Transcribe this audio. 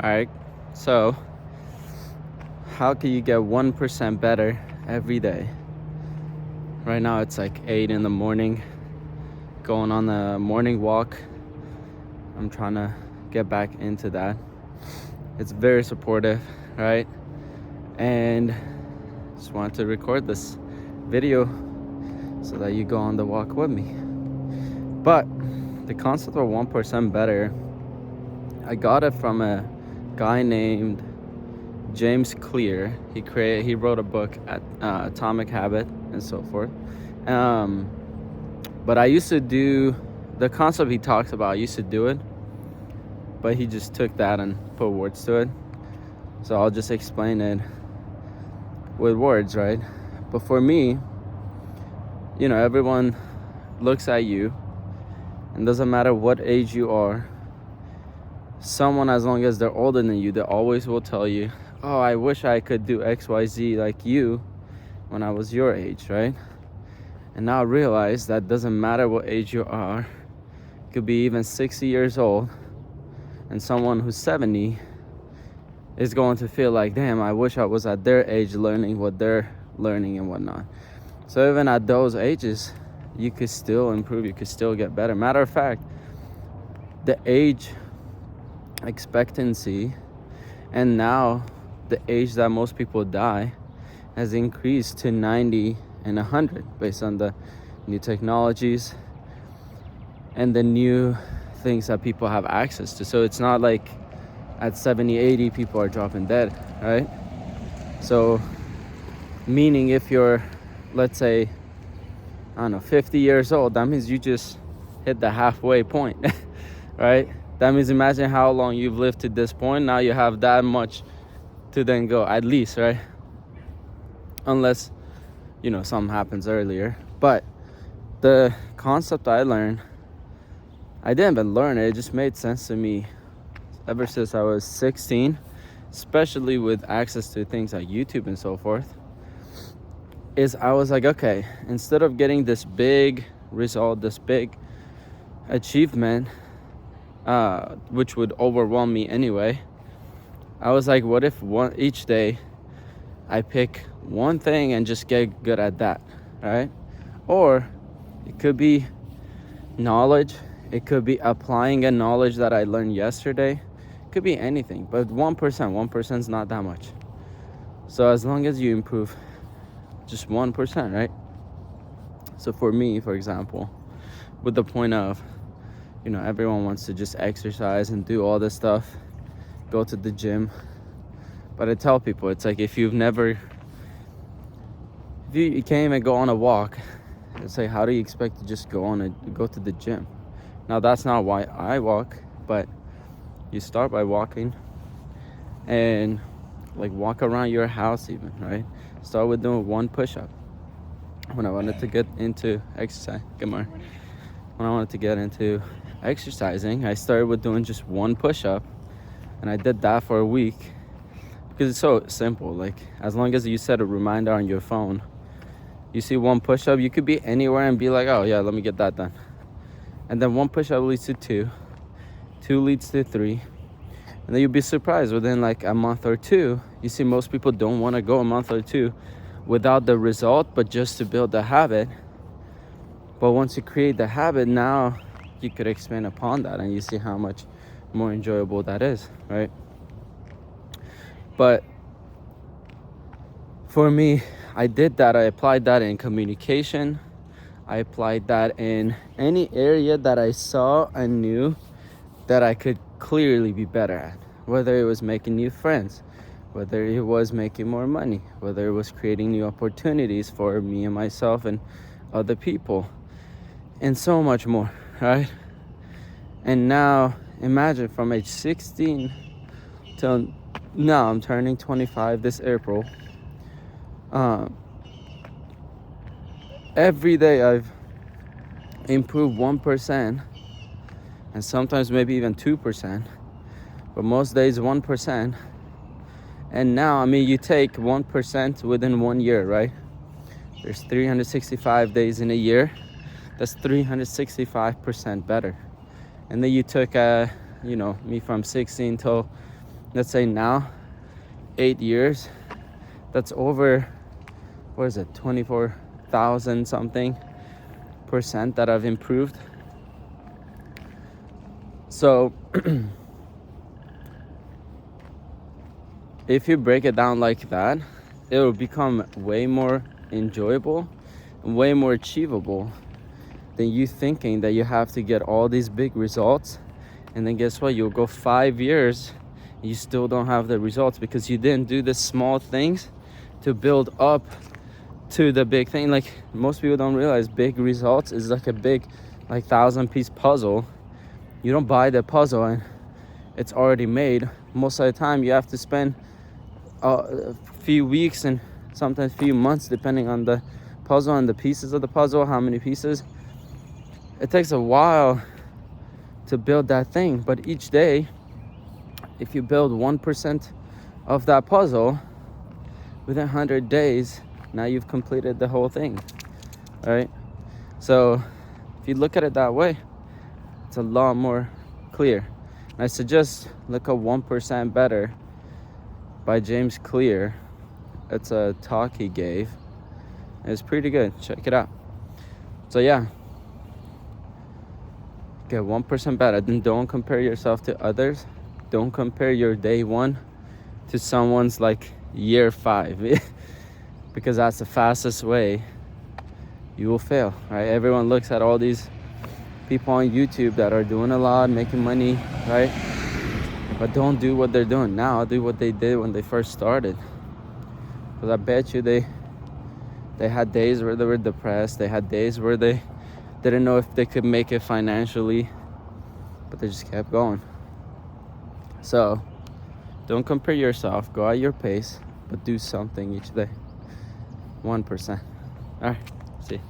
All right. So, how can you get 1% better every day? Right now, it's like 8 in the morning, going on the morning walk. I'm trying to get back into that. It's very supportive, right? And just wanted to record this video so that you go on the walk with me. But the concept of 1% better, I got it from a guy named James Clear. He wrote a book at Atomic Habit and so forth. But I used to do the concept he talks about. I used to do it, but he just took that and put words to it. So I'll just explain it with words, right? But for me, everyone looks at you, and doesn't matter what age you are, someone, as long as they're older than you, they always will tell you, oh, I wish I could do XYZ like you when I was your age, right? And now I realize that doesn't matter what age you are. You could be even 60 years old, and someone who's 70 is going to feel like, damn, I wish I was at their age learning what they're learning and whatnot. So even at those ages, you could still improve, you could still get better. Matter of fact, the age expectancy and now the age that most people die has increased to 90 and 100 based on the new technologies and the new things that people have access to. So it's not like at 70, 80 people are dropping dead, right? So meaning if you're, let's say, I don't know, 50 years old, that means you just hit the halfway point, right? That means imagine how long you've lived to this point. Now you have that much to then go, at least, right? Unless, something happens earlier. But the concept I learned, I didn't even learn it. It just made sense to me ever since I was 16, especially with access to things like YouTube and so forth, is I was like, okay, instead of getting this big result, this big achievement, which would overwhelm me anyway, I was like, what if each day I pick one thing and just get good at that, right? Or it could be knowledge. It could be applying a knowledge that I learned yesterday. It could be anything, but 1% is not that much. So as long as you improve just 1%, right? So for me, for example, with the point of, everyone wants to just exercise and do all this stuff, go to the gym. But I tell people, it's like if you can't even go on a walk, it's like, how do you expect to just go to the gym? Now that's not why I walk, but you start by walking and like walk around your house even, right? Start with doing one push-up. When I wanted to get into exercise, when I wanted to get into exercising, I started with doing just one push-up, and I did that for a week because it's so simple. Like, as long as you set a reminder on your phone, you see one push-up, you could be anywhere and be like, oh yeah, let me get that done. And then one push-up leads to two leads to three, and then you'll be surprised within like a month or two. You see, most people don't want to go a month or two without the result, but just to build the habit. But once you create the habit, now you could expand upon that, and you see how much more enjoyable that is, right? But for me, I did that. I applied that in communication. I applied that in any area that I saw and knew that I could clearly be better at, whether it was making new friends, whether it was making more money, whether it was creating new opportunities for me and myself and other people, and so much more, right? And now imagine from age 16 till now, I'm turning 25 this April. Every day I've improved 1%, and sometimes maybe even 2%, but most days 1%. And now, you take 1% within 1 year, right? There's 365 days in a year. That's 365% better. And then you took me from 16 till let's say now, 8 years, that's over, what is it, 24,000 something percent that I've improved. So if you break it down like that, it will become way more enjoyable, way more achievable than you thinking that you have to get all these big results. And then guess what? You'll go 5 years, you still don't have the results because you didn't do the small things to build up to the big thing. Like, most people don't realize big results is like a big, like, 1,000-piece puzzle. You don't buy the puzzle and it's already made. Most of the time you have to spend a few weeks and sometimes few months depending on the puzzle and the pieces of the puzzle, how many pieces. It takes a while to build that thing, but each day, if you build 1% of that puzzle, within 100 days, now you've completed the whole thing, right? So if you look at it that way, it's a lot more clear. And I suggest look at 1% Better by James Clear. It's a talk he gave. It's pretty good. Check it out. So yeah, get 1% better. Then don't compare yourself to others. Don't compare your day 1 to someone's like year 5 because that's the fastest way you will fail, right? Everyone looks at all these people on YouTube that are doing a lot, making money, right? But don't do what they're doing now. Do what they did when they first started. Because I bet you they had days where they were depressed. They had days where they didn't know if they could make it financially, but they just kept going. So don't compare yourself. Go at your pace, but do something each day. 1%. All right, see you.